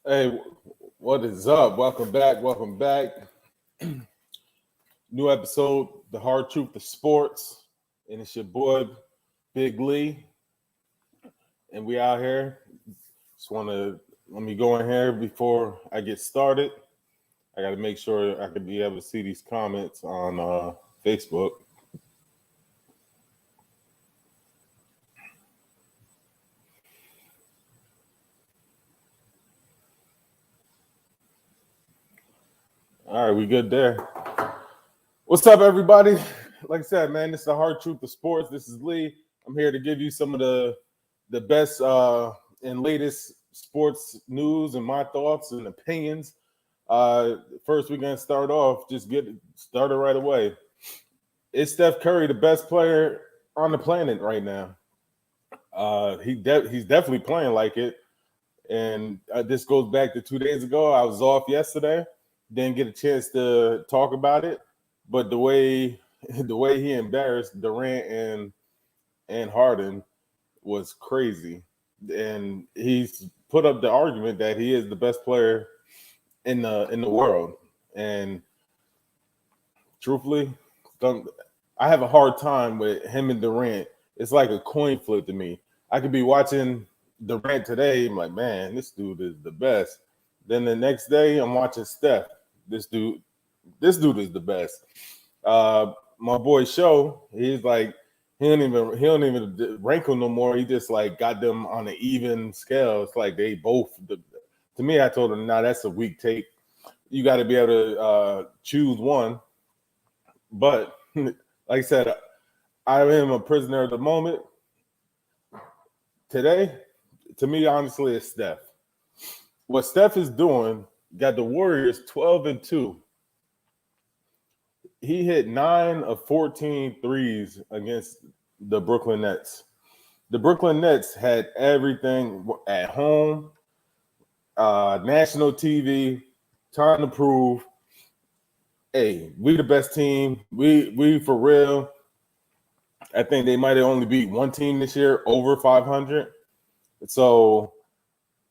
Hey, what is up? Welcome back. Welcome back. New episode, The Hard Truth of Sports. And it's your boy, Big Lee. And we out here. Just want to let me go in here before I get started. I got to make sure I can be able to see these comments on Facebook. All right, we good there. What's up, everybody? Like I said, man, this is The Hard Truth of Sports. This is Lee. I'm here to give you some of the best and latest sports news and my thoughts and opinions. First, we're going to start off, just get started right away. Is Steph Curry the best player on the planet right now? He's definitely playing like it. And this goes back to 2 days ago. I was off yesterday. Didn't get a chance to talk about it. But the way he embarrassed Durant and Harden was crazy. And he's put up the argument that he is the best player in the world. And truthfully, I have a hard time with him and Durant. It's like a coin flip to me. I could be watching Durant today. I'm like, man, this dude is the best. Then the next day, I'm watching Steph. This dude is the best. My boy Show, he's like, he don't even rank them no more. He just like got them on an even scale. It's like they both. To me, I told him, nah, that's a weak take. You got to be able to choose one. But like I said, I am a prisoner of the moment. Today, to me, honestly, it's Steph. What Steph is doing got the Warriors 12-2. He hit 9 of 14 threes against the Brooklyn Nets. The Brooklyn Nets had everything at home, national TV, time to prove, hey, we the best team. We for real. I think they might have only beat one team this year over 500. So,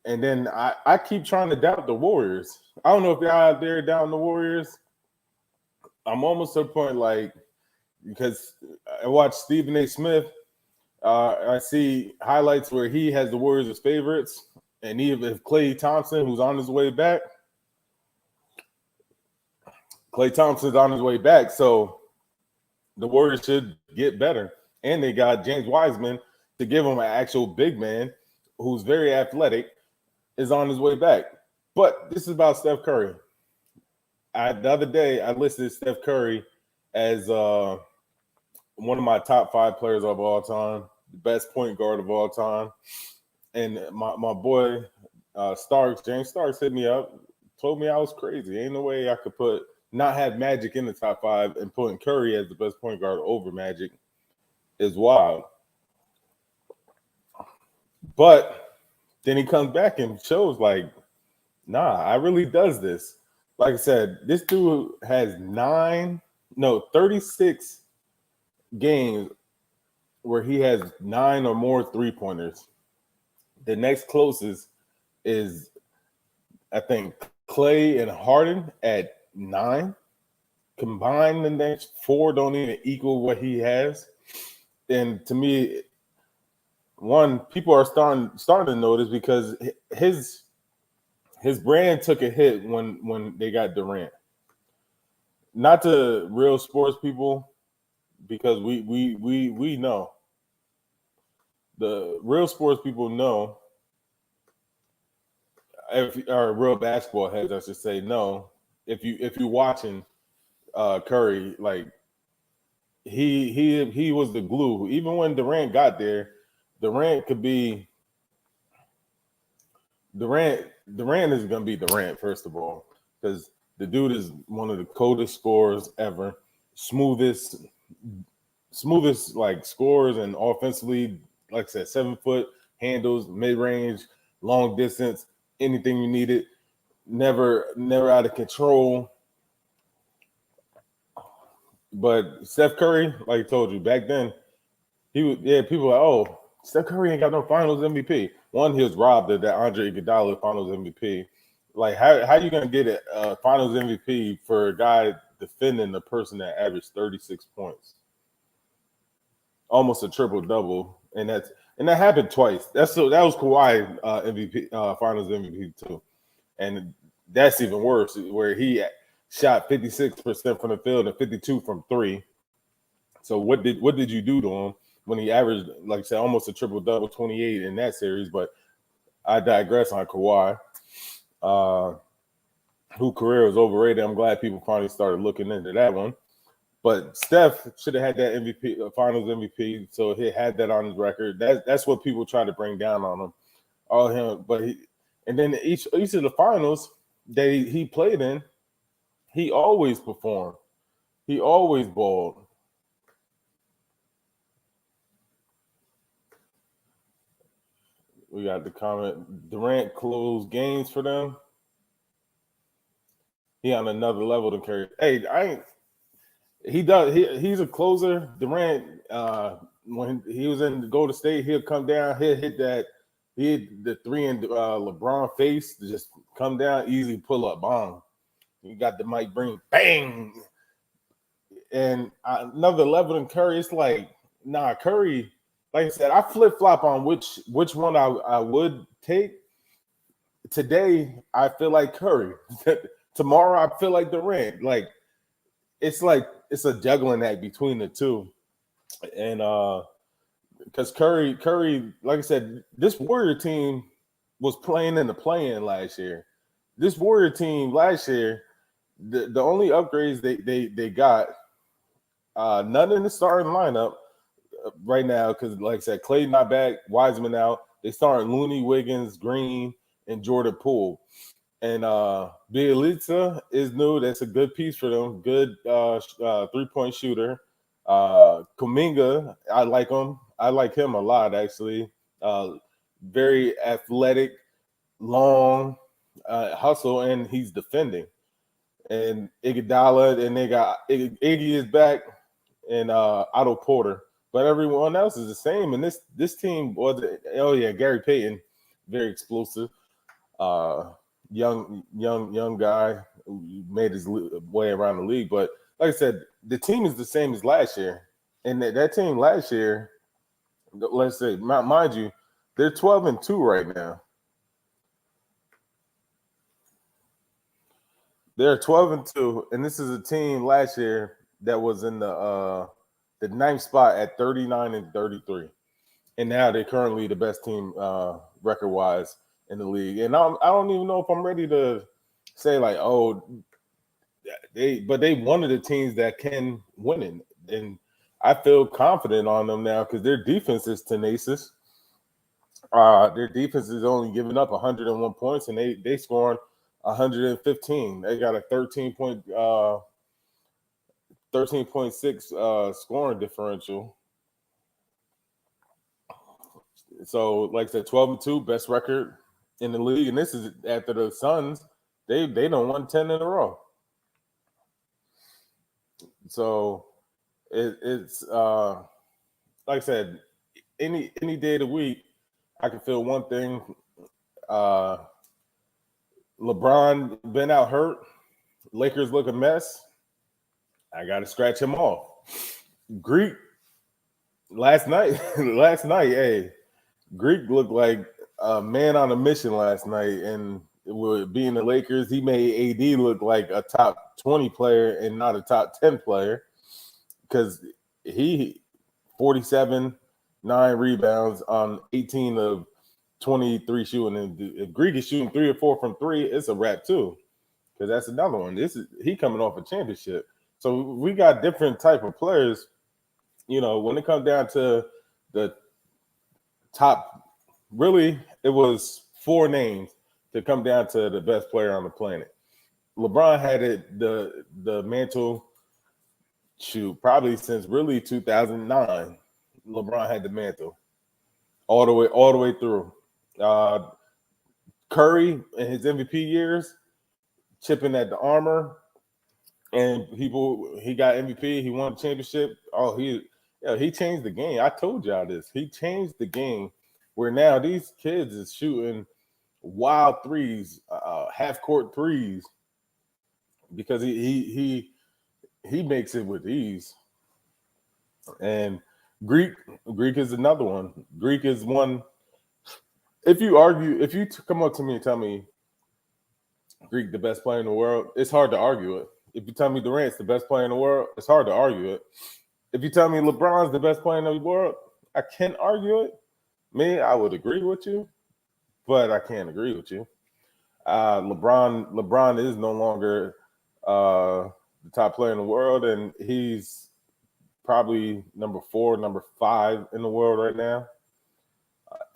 and then I keep trying to doubt the Warriors. I don't know if y'all out there doubting the Warriors. I'm almost to the point, like, because I watched Stephen A. Smith. I see highlights where he has the Warriors as favorites, and even if Klay Thompson, who's on his way back, Klay Thompson's on his way back, so the Warriors should get better. And they got James Wiseman to give him an actual big man who's very athletic, is on his way back. But this is about Steph Curry. The other day, I listed Steph Curry as one of my top 5 players of all time, the best point guard of all time. And my boy James Starks hit me up, told me I was crazy. Ain't no way I could not have Magic in the top 5 and putting Curry as the best point guard over Magic is wild. But then he comes back and shows like, nah, I really does this. Like I said, this dude has 36 games where he has 9 or more three-pointers. The next closest is, I think, Klay and Harden at 9. Combined, the next 4 don't even equal what he has. And to me, people are starting to notice because his brand took a hit when they got Durant. Not to real sports people, because we know. The real sports people know, or real basketball heads, I should say, no. If you're watching Curry, like he was the glue. Even when Durant got there, Durant is going to be Durant, first of all, because the dude is one of the coldest scorers ever, smoothest like scores, and offensively, like I said, 7-foot handles, mid-range, long distance, anything you needed, never out of control. But Steph Curry, like I told you, back then, people were like, oh, Steph Curry ain't got no finals MVP. One, he was robbed of that Andre Iguodala finals MVP. Like, how you gonna get a Finals MVP for a guy defending the person that averaged 36 points, almost a triple double, and that happened twice. That was Kawhi MVP, Finals MVP too, and that's even worse, where he shot 56% from the field and 52 from three. So what did you do to him when he averaged, like I said, almost a triple double, 28 in that series? But I digress on Kawhi, who career was overrated. I'm glad people finally started looking into that one. But Steph should have had that MVP, Finals MVP, so he had that on his record. That's what people try to bring down on him. All him, but and then each of the finals that he played in, he always performed. He always balled. We got the comment. Durant closed games for them. He on another level than Curry. Hey, he does. He's a closer. Durant, when he was in Golden State, he'll come down. He'll hit that. He hit the three in LeBron face to just come down, easy pull up bomb. You got the Mike Breen, bang. And another level than Curry. It's like, nah, Curry. Like I said, I flip flop on which one I would take. Today, I feel like Curry. Tomorrow, I feel like Durant. Like it's a juggling act between the two, and because Curry, like I said, this Warrior team was playing in the play-in last year. This Warrior team last year, the only upgrades they got, none in the starting lineup right now, because like I said, Clay not back, Wiseman out. They starting Looney, Wiggins, Green, and Jordan Poole. And 𝐥𝐤𝐤𝐞 is new. That's a good piece for them. Good 3-point shooter. Kuminga, I like him. I like him a lot, actually. Very athletic, long, hustle, and he's defending. And 𝐦𝐨𝐬𝐤𝐞, and they got Iggy is back, and Otto Porter. But everyone else is the same. And this team was, Gary Payton, very explosive. Young guy who made his way around the league. But like I said, the team is the same as last year. And that team last year, let's say, mind you, they're 12-2 right now. They're 12-2, and this is a team last year that was in the ninth spot at 39-33. And now they're currently the best team record-wise in the league. And I don't even know if I'm ready to say like, they one of the teams that can win it. And I feel confident on them now because their defense is tenacious. Their defense is only giving up 101 points, and they scoring 115. They got a 13.6 scoring differential. So, like I said, 12-2, best record in the league, and this is after the Suns. They don't won 10 in a row. So it's like I said, any day of the week, I can feel one thing. LeBron been out hurt. Lakers look a mess. I got to scratch him off. Greek last night, hey, Greek looked like a man on a mission last night, and with being the Lakers, he made AD look like a top 20 player and not a top 10 player because he 47, 9 rebounds on 18 of 23 shooting. And if Greek is shooting 3 or 4 from 3, it's a wrap too, because that's another one. He coming off a championship. So we got different type of players. You know, when it comes down to the top, really, it was 4 names to come down to the best player on the planet. LeBron had the mantle, probably since really 2009. LeBron had the mantle all the way through. Curry in his MVP years, chipping at the armor, and he got MVP. He won the championship. He changed the game. I told y'all this. He changed the game where now these kids is shooting wild threes, half court threes because he makes it with ease. And Greek is another one. Greek is one. If you come up to me and tell me Greek the best player in the world, it's hard to argue it. If you tell me Durant's the best player in the world, it's hard to argue it. If you tell me LeBron's the best player in the world, I can't argue it. Me, I would agree with you, but I can't agree with you. LeBron is no longer the top player in the world, and he's probably number 4, number 5 in the world right now.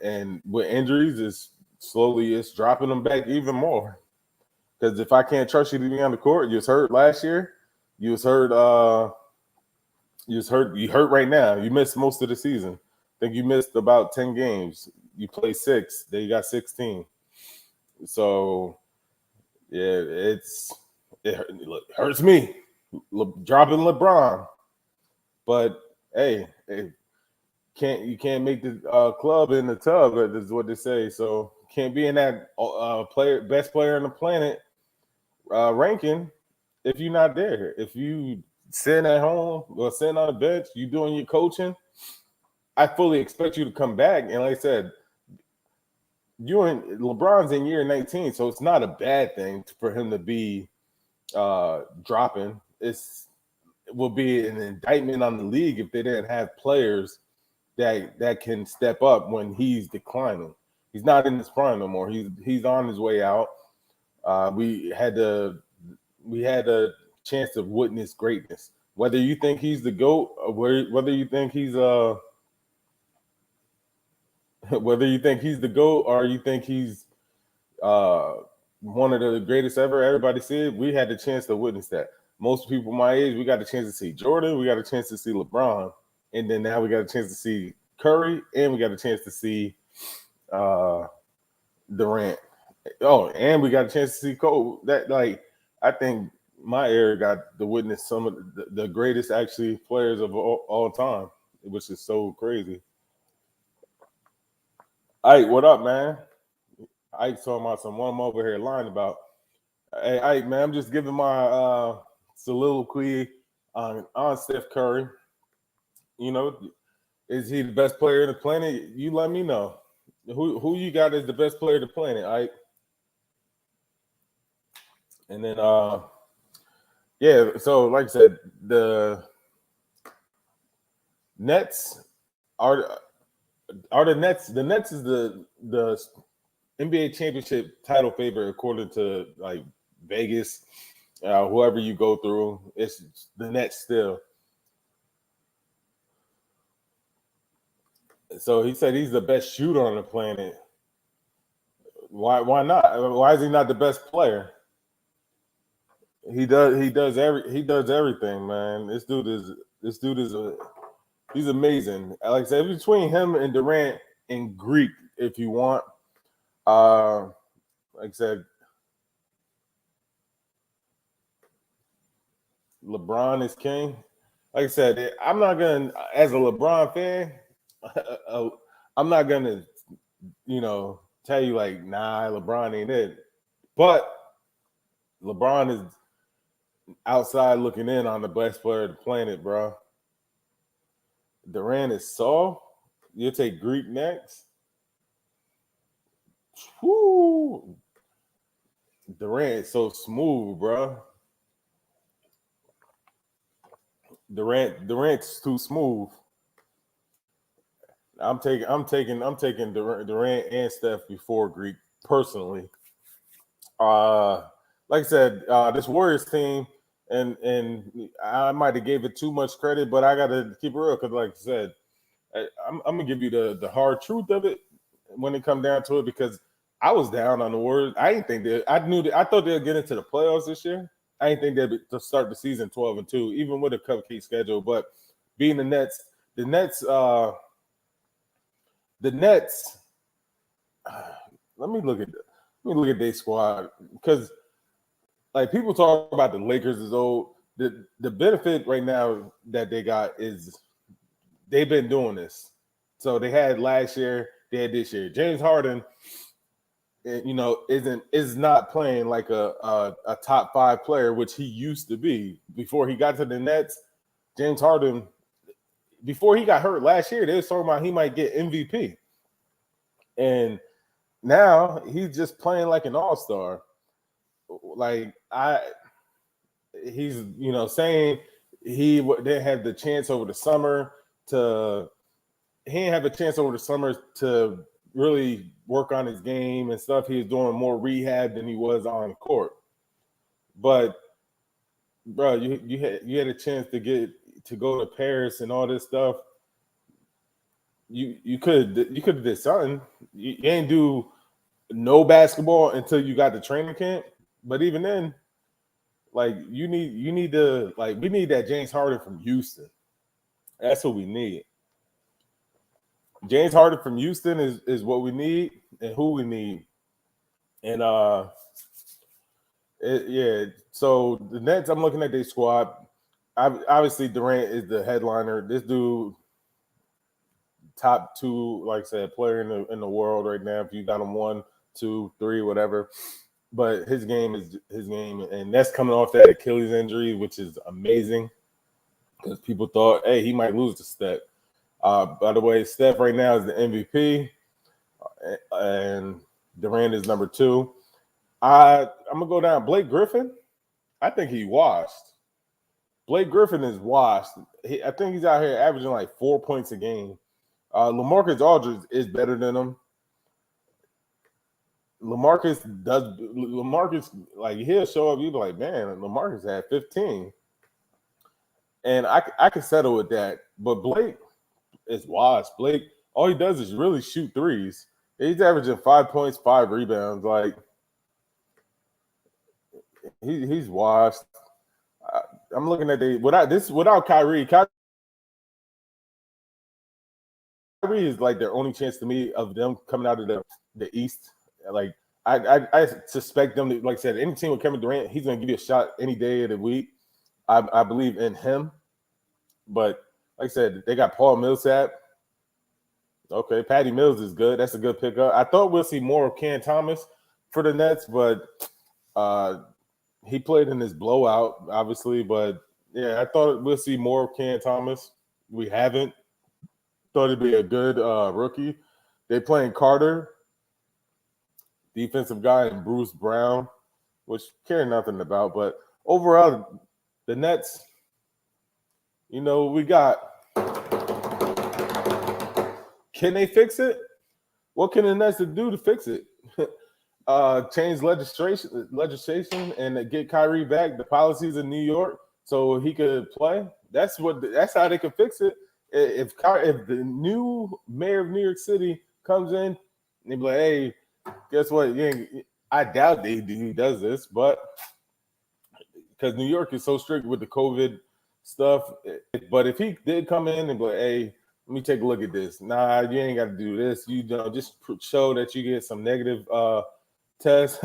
And with injuries, it's dropping them back even more. Because if I can't trust you to be on the court, you was hurt last year. You hurt right now. You missed most of the season. I think you missed about 10 games. You played 6. Then you got 16. So yeah, it hurts me dropping LeBron. But hey, you can't make the club in the tub, is what they say. So can't be in that best player on the planet ranking if you're not there. If you sitting at home or sitting on the bench, you doing your coaching, I fully expect you to come back. And like I said, LeBron's in year 19, so it's not a bad thing for him to be dropping. It will be an indictment on the league if they didn't have players that can step up when he's declining. He's not in his prime no more. He's on his way out. We had a chance to witness greatness. Whether you think he's the GOAT, or whether you think he's the GOAT, or you think he's one of the greatest ever, everybody said we had the chance to witness that. Most people my age, we got a chance to see Jordan, we got a chance to see LeBron, and then now we got a chance to see Curry, and we got a chance to see Durant. Oh, and we got a chance to see Cole. I think my era got to witness some of the greatest actually players of all time, which is so crazy. Ike, what up, man? Ike talking about someone I'm over here lying about. Hey, Ike, man, I'm just giving my soliloquy on Steph Curry. You know, is he the best player on the planet? You let me know. Who you got as the best player on the planet, Ike? And then yeah, so like I said, the Nets are the Nets. The Nets is the NBA championship title favorite according to like Vegas, whoever you go through. It's the Nets still. So he said he's the best shooter on the planet. Why not? Why is he not the best player? He does everything, man. This dude is he's amazing. Like I said, between him and Durant and Greek, if you want, like I said, LeBron is king. Like I said, I'm not gonna, as a LeBron fan, I'm not gonna, tell you like, nah, LeBron ain't it. But LeBron is outside looking in on the best player of the planet, bro. Durant is soft. You'll take Greek next. Whoo. Durant is so smooth, bro. Durant's too smooth. I'm taking Durant and Steph before Greek personally. Like I said, this Warriors team, and I might have gave it too much credit, but I got to keep it real because, like I said, I'm gonna give you the hard truth of it when it come down to it because I was down on the Warriors. I didn't think that I thought they'd get into the playoffs this year. I didn't think they'd to start the season 12-2, even with a cupcake schedule. But being the Nets, let me look at their squad because like people talk about the Lakers is old. The benefit right now that they got is they've been doing this. So they had last year, they had this year. James Harden is not playing like a top 5 player, which he used to be before he got to the Nets. James Harden, before he got hurt last year, they were talking about he might get MVP, and now he's just playing like an all-star. Like he's saying he didn't have the chance over the summer to really work on his game and stuff. He was doing more rehab than he was on court. But bro, you had a chance to go to Paris and all this stuff. You could have did something. You ain't do no basketball until you got to training camp. But even then, like we need that James Harden from Houston. That's what we need. James Harden from Houston is what we need and who we need. And so the Nets, I'm looking at their squad. Obviously Durant is the headliner. This dude, top 2, like I said, player in the world right now. If you got him 1, 2, 3, whatever. But his game is his game, and that's coming off that Achilles injury, which is amazing because people thought, hey, he might lose to Steph. By the way, Steph right now is the MVP, and Durant is number 2. I'm gonna go down. Blake Griffin, I think he washed. Blake Griffin is washed. I think he's out here averaging like 4 points a game. LaMarcus Aldridge is better than him. LaMarcus, like, he'll show up. You be like, man, LaMarcus had 15, and I can settle with that. But Blake is washed. Blake, all he does is really shoot threes. He's averaging 5 points, 5 rebounds. Like he's washed. I'm looking at without Kyrie. Kyrie is like their only chance to me of them coming out of the East. Like I suspect them to, like I said, any team with Kevin Durant, he's gonna give you a shot any day of the week. I believe in him. But like I said, they got Paul Millsap. Okay, Patty Mills is good. That's a good pickup. I thought we'll see more of Cam Thomas for the Nets, but he played in this blowout, obviously. But yeah, I thought we'll see more of Cam Thomas. We haven't. Thought it'd be a good rookie. They playing Carter, defensive guy, and Bruce Brown, which care nothing about. But overall, the Nets, we got. Can they fix it? What can the Nets do to fix it? Change legislation and get Kyrie back, the policies in New York, so he could play. That's how they could fix it. If the new mayor of New York City comes in, they be like, hey, guess what? I doubt he does this, but because New York is so strict with the COVID stuff. But if he did come in and be like, hey, let me take a look at this. Nah, you ain't got to do this. You just show that you get some negative tests.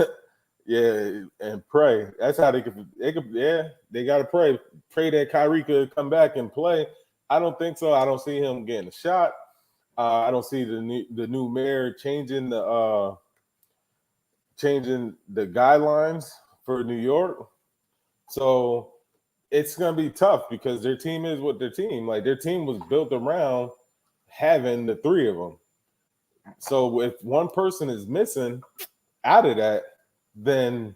Yeah, and pray. That's how they could. They got to pray. Pray that Kyrie could come back and play. I don't think so. I don't see him getting a shot. I don't see the new mayor changing the guidelines for New York. So it's gonna be tough because their team is what their team. Like their team was built around having the 3 of them. So if one person is missing out of that, then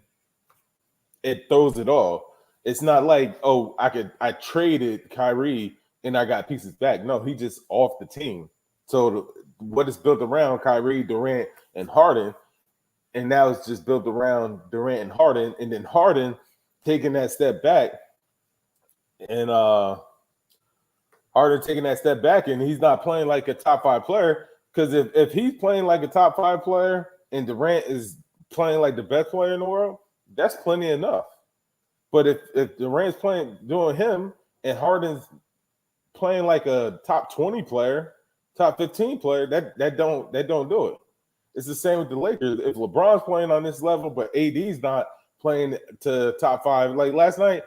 it throws it all. It's not like, oh, I traded Kyrie and I got pieces back. No, he just off the team. So what is built around Kyrie, Durant, and Harden, and now it's just built around Durant and Harden, and then Harden taking that step back, and Harden taking that step back, and he's not playing like a top 5 player. Because if he's playing like a top 5 player and Durant is playing like the best player in the world, that's plenty enough. But if Durant's doing him and Harden's playing like a top 20 player, top 15 player, that don't do it. It's the same with the Lakers. If LeBron's playing on this level, but AD's not playing to top 5, like last night,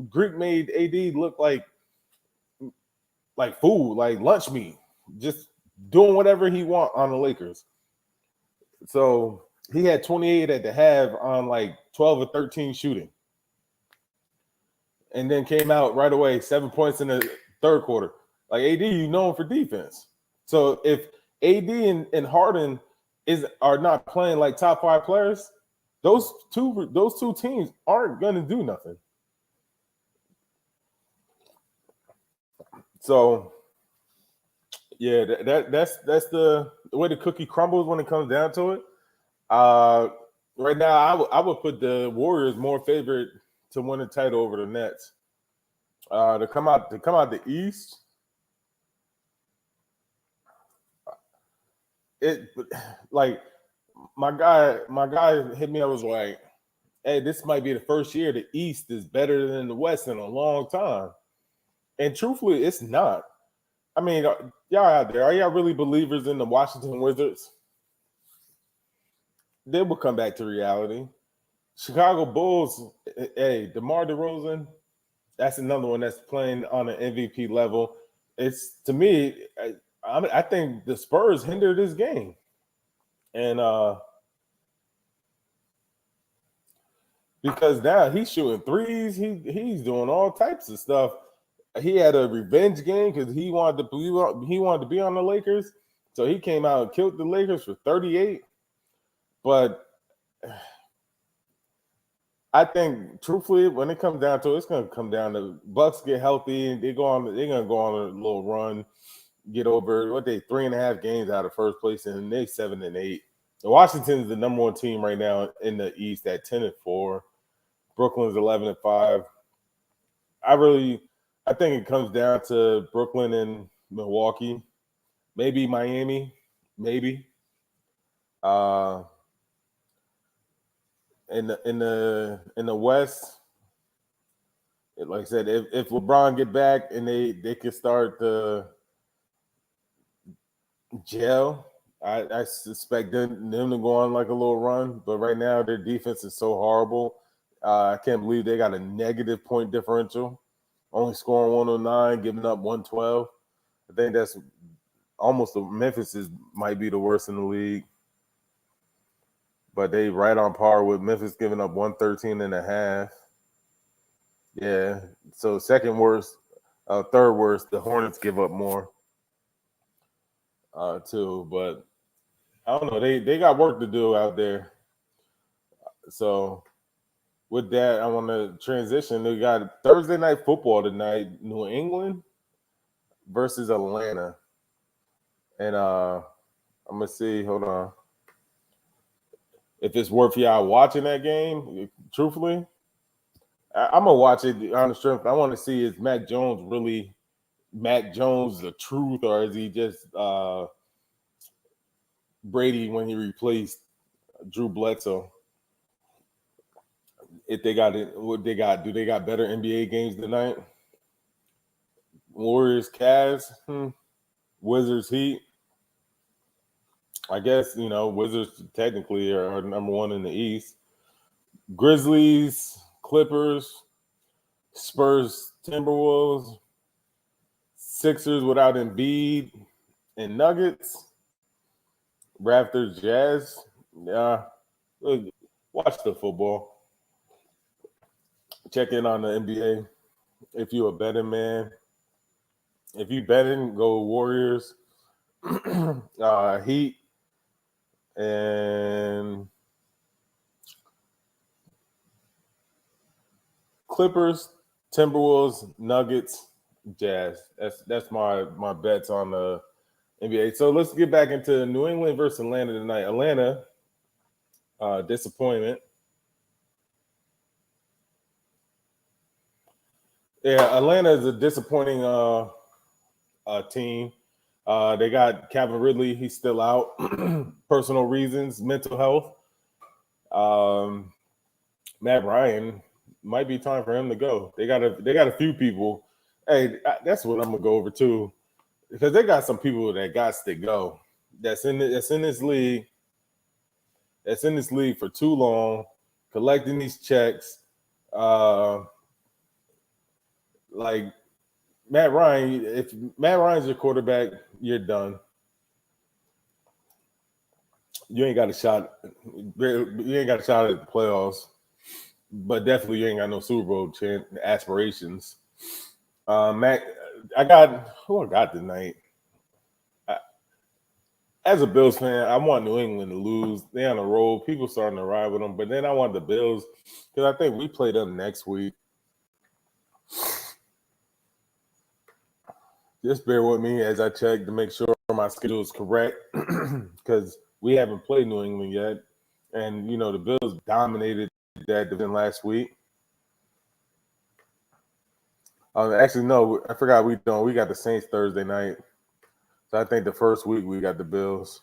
Greek made AD look like food, like lunch meat, just doing whatever he want on the Lakers. So He had 28 at the half on like 12 or 13 shooting. And then came out right away, 7 points in the third quarter. Like AD, you know him for defense. So if AD and Harden are not playing like top 5 players, those two teams aren't gonna do nothing. So yeah, that's the way the cookie crumbles when it comes down to it. Right now, I would put the Warriors more favorite to win the title over the Nets. To come out the East, it like my guy hit me. I was like, "Hey, this might be the first year the East is better than the West in a long time." And truthfully, it's not. I mean, y'all out there, are y'all really believers in the Washington Wizards? They will come back to reality. Chicago Bulls, hey, DeMar DeRozan, that's another one that's playing on an MVP level. It's to me, I think the Spurs hindered this game, and because now he's shooting threes, he's doing all types of stuff. He had a revenge game because he wanted to be on the Lakers, so he came out and killed the Lakers for 38. But I think, truthfully, when it comes down to it, it's going to come down to Bucks get healthy. They're going to go on a little run, get over 3.5 games out of first place, and they 7-8. Washington's the number 1 team right now in the East at 10-4. Brooklyn's 11-5. I think it comes down to Brooklyn and Milwaukee, maybe Miami, maybe. In the West, like I said, if LeBron get back and they can start to gel, I suspect them to go on like a little run. But right now their defense is so horrible. I can't believe they got a negative point differential, only scoring 109, giving up 112. I think that's almost Memphis might be the worst in the league. But they right on par with Memphis, giving up 113.5. Yeah. So second worst, third worst, the Hornets give up more too. But I don't know. They got work to do out there. So with that, I want to transition. We got Thursday night football tonight, New England versus Atlanta. And I'm going to see, hold on, if it's worth y'all watching that game, truthfully. I'm going to watch it on the strength. I want to see, is Mac Jones really Mac Jones the truth, or is he just Brady when he replaced Drew Bledsoe? If they got it, what they got? Do they got better NBA games tonight? Warriors, Cavs, Wizards, Heat. I guess, Wizards technically are number 1 in the East. Grizzlies, Clippers, Spurs, Timberwolves, Sixers without Embiid, and Nuggets, Raptors, Jazz. Yeah, watch the football. Check in on the NBA. If you're a betting man, if you betting, go Warriors, Heat, and Clippers, Timberwolves, Nuggets, Jazz. That's my bets on the NBA. So let's get back into New England versus Atlanta tonight. Atlanta, disappointment. Yeah, Atlanta is a disappointing team. They got Calvin Ridley. He's still out. Personal reasons, mental health. Matt Ryan, might be time for him to go. They got a few people. Hey, that's what I'm gonna go over too, because they got some people that got to go. That's in this league. That's in this league for too long, collecting these checks. Like Matt Ryan, if Matt Ryan's your quarterback, you're done. you ain't got a shot. You ain't got a shot at the playoffs, but definitely you ain't got no Super Bowl aspirations. Mac, who I got tonight. As a Bills fan, I want New England to lose. They're on a roll. People starting to ride with them, but then I want the Bills because I think we play them next week. Just bear with me as I check to make sure my schedule is correct because we haven't played New England yet. And, the Bills dominated that division last week. Actually, no, I forgot we don't. We got the Saints Thursday night. So I think the first week we got the Bills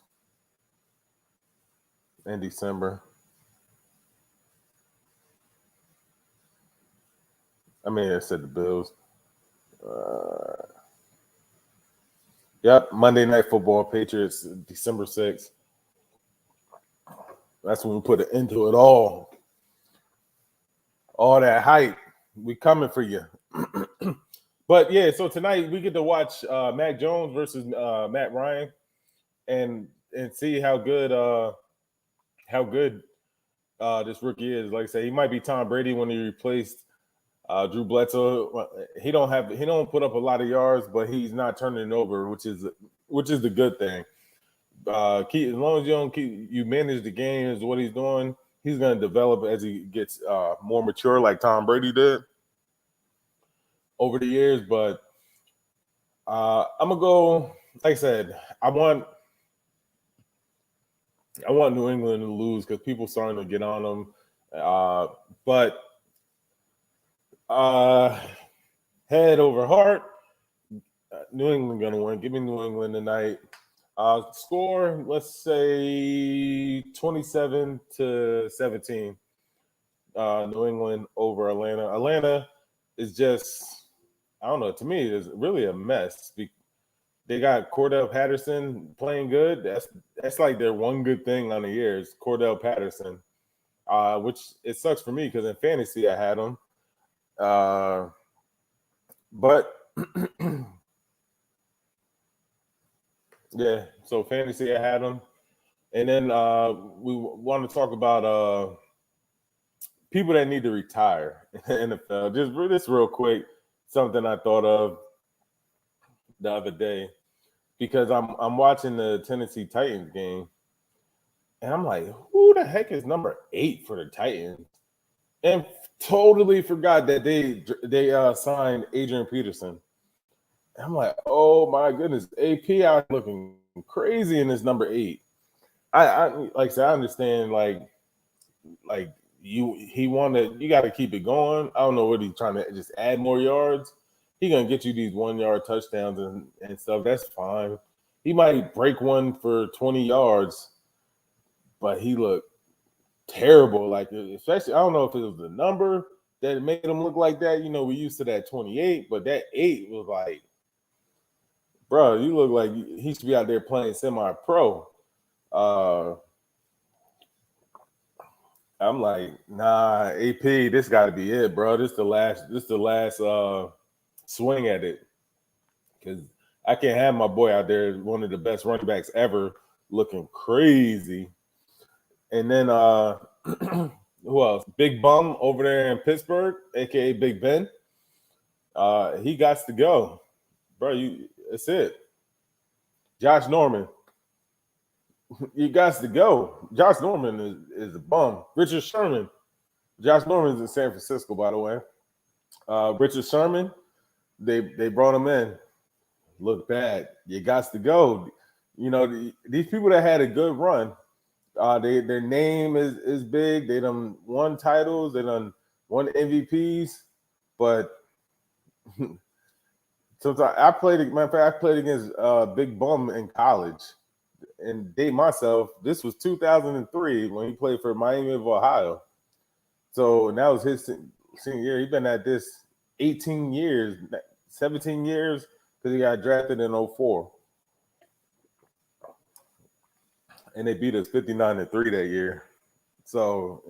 in December. I said the Bills. Yep, Monday Night Football, Patriots, December 6th. That's when we put an end to it all. All that hype. We coming for you. But, yeah, so tonight we get to watch Mac Jones versus Matt Ryan and see how good this rookie is. Like I said, he might be Tom Brady when he replaced Drew Bledsoe. He don't put up a lot of yards, but he's not turning it over, which is the good thing. As long as you manage the game is what he's doing. He's going to develop as he gets more mature, like Tom Brady did over the years. But I'm gonna go. Like I said, I want New England to lose because people starting to get on them. But head over heart, New England gonna win. Give me New England tonight. Score, let's say 27-17. New England over Atlanta. Atlanta is just, I don't know. To me, it's really a mess. They got Cordell Patterson playing good. That's like their one good thing on the year is Cordell Patterson, which it sucks for me because in fantasy I had him. But yeah, so fantasy I had him. And then we want to talk about people that need to retire in the NFL. Just real quick, something I thought of the other day because I'm watching the Tennessee Titans game, and I'm like, who the heck is number 8 for the Titans? And totally forgot that they signed Adrian Peterson. And I'm like, oh my goodness, AP out looking crazy in this number 8. I like I said, I understand you got to keep it going. I don't know what he's trying to just add more yards. He's gonna get you these 1-yard touchdowns and stuff. That's fine. He might break one for 20 yards, but he looked terrible. Like, especially, I don't know if it was the number that made him look like that. We used to that 28, but that 8 was like, bro, you look like he should be out there playing semi-pro. I'm like, nah, AP, this got to be it, bro. This the last swing at it, because I can't have my boy out there, one of the best running backs ever, looking crazy. And then who else? Big Bum over there in Pittsburgh, aka Big Ben. He got to go, bro. That's it. Josh Norman, you got to go. Josh Norman is a bum. Richard Sherman. Josh Norman's in San Francisco, by the way. Richard Sherman, they brought him in. Look bad. You got to go. These people that had a good run, their name is big. They done won titles. They done won MVPs. But sometimes I played against Big Bum in college. And date myself, this was 2003 when he played for Miami of Ohio. So that was his senior year. He's been at this 18 years, 17 years, because he got drafted in 04. And they beat us 59-3 that year. So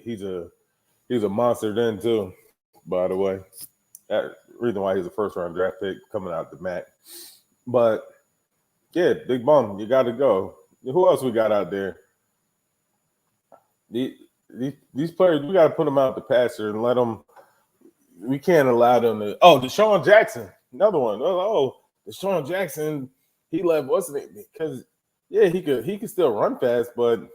he's a monster then too, by the way. That's the reason why he's a first-round draft pick coming out the MAC. But yeah, Big Bum, you got to go. Who else we got out there? These players, we got to put them out the pasture and let them. We can't allow them to. Oh, Desean Jackson, another one. Oh, Desean Jackson, he left. What's it? Because he could still run fast, but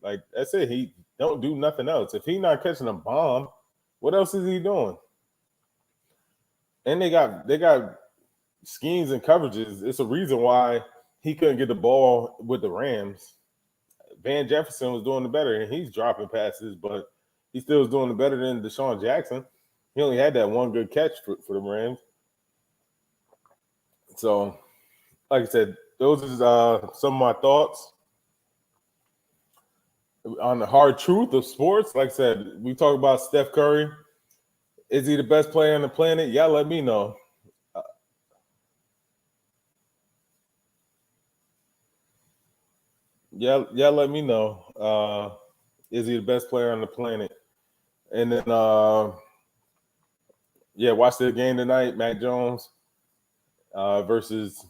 like that's it. He don't do nothing else. If he not catching a bomb, what else is he doing? And they got schemes and coverages. It's a reason why he couldn't get the ball with the Rams. Van Jefferson was doing the better, and he's dropping passes, but he still was doing the better than Desean Jackson. He only had that one good catch for the Rams. So, like I said, those are some of my thoughts on the hard truth of sports. Like I said, we talk about Steph Curry. Is he the best player on the planet? Yeah, let me know. Let me know. Is he the best player on the planet? And then, watch the game tonight. Mac Jones versus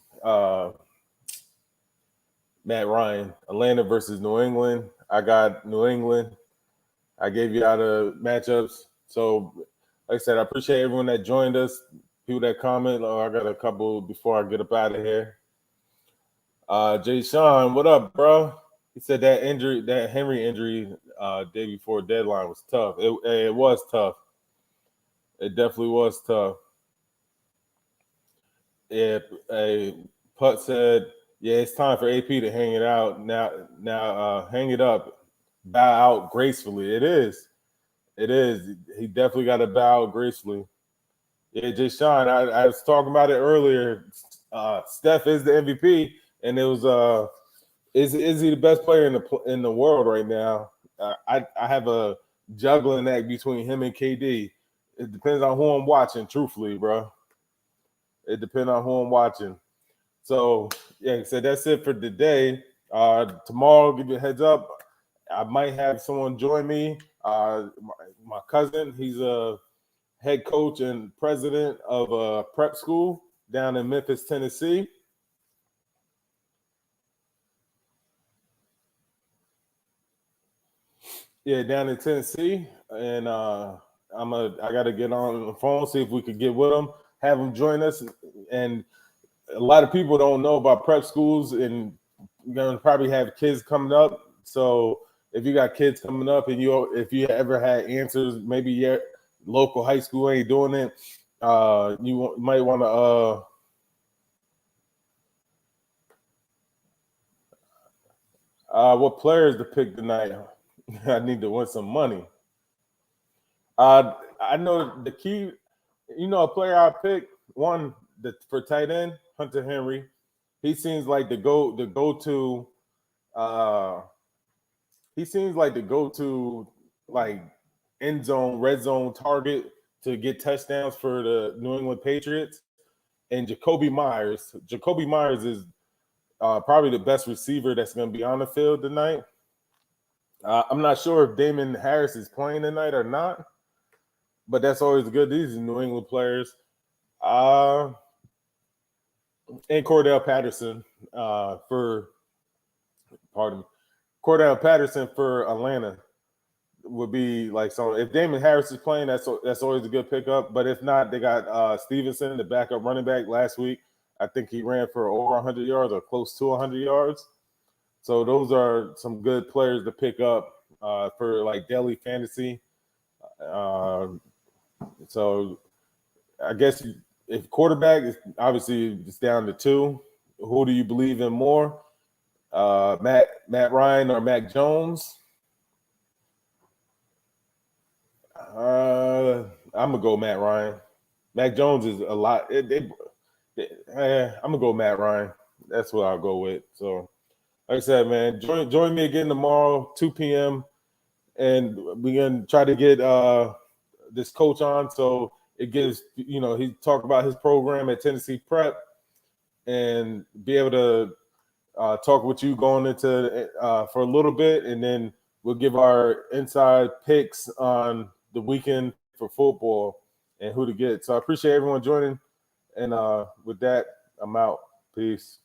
Matt Ryan. Atlanta versus New England. I got New England. I gave you out of matchups. So, like I said, I appreciate everyone that joined us. People that comment. Oh, I got a couple before I get up out of here. Jay Sean, what up, bro? He said that Henry injury day before deadline was tough. It was tough. It definitely was tough. Yeah, Putt said, yeah, it's time for AP to hang it out. Now hang it up. Bow out gracefully. It is. He definitely got to bow out gracefully. Yeah, Jay Sean, I was talking about it earlier. Steph is the MVP, and it was is he the best player in the world right now? I have a juggling act between him and KD. It depends on who I'm watching, truthfully, bro. It depends on who I'm watching. So, yeah, so that's it for today. Tomorrow, give you a heads up. I might have someone join me. My cousin, he's a head coach and president of a prep school down in Memphis, Tennessee. Yeah, down in Tennessee, and I got to get on the phone, see if we could get with him, have him join us. And a lot of people don't know about prep schools, and you're gonna probably have kids coming up. So if you got kids coming up, and if you ever had answers, maybe your local high school ain't doing it, you might want to. What players to pick tonight? I need to win some money. I know the key. A player I pick for tight end, Hunter Henry. He seems like the go-to. He seems like the go-to like end zone, red zone target to get touchdowns for the New England Patriots. And Jakobi Meyers is probably the best receiver that's going to be on the field tonight. I'm not sure if Damon Harris is playing tonight or not, but that's always good. These are New England players. And Cordell Patterson Cordell Patterson for Atlanta would be like, so if Damon Harris is playing, that's always a good pickup. But if not, they got Stevenson, the backup running back last week. I think he ran for over 100 yards or close to 100 yards. So those are some good players to pick up for like daily fantasy. So I guess if quarterback is obviously it's down to two, who do you believe in more? Matt Ryan or Mac Jones? I'm gonna go Matt Ryan. Mac Jones is a lot. I'm gonna go Matt Ryan. That's what I'll go with. So, like I said, man, join me again tomorrow, 2 p.m. and we're gonna try to get this coach on so it gives he talk about his program at Tennessee Prep and be able to talk with you going into for a little bit, and then we'll give our inside picks on the weekend for football and who to get. So I appreciate everyone joining, and with that, I'm out. Peace.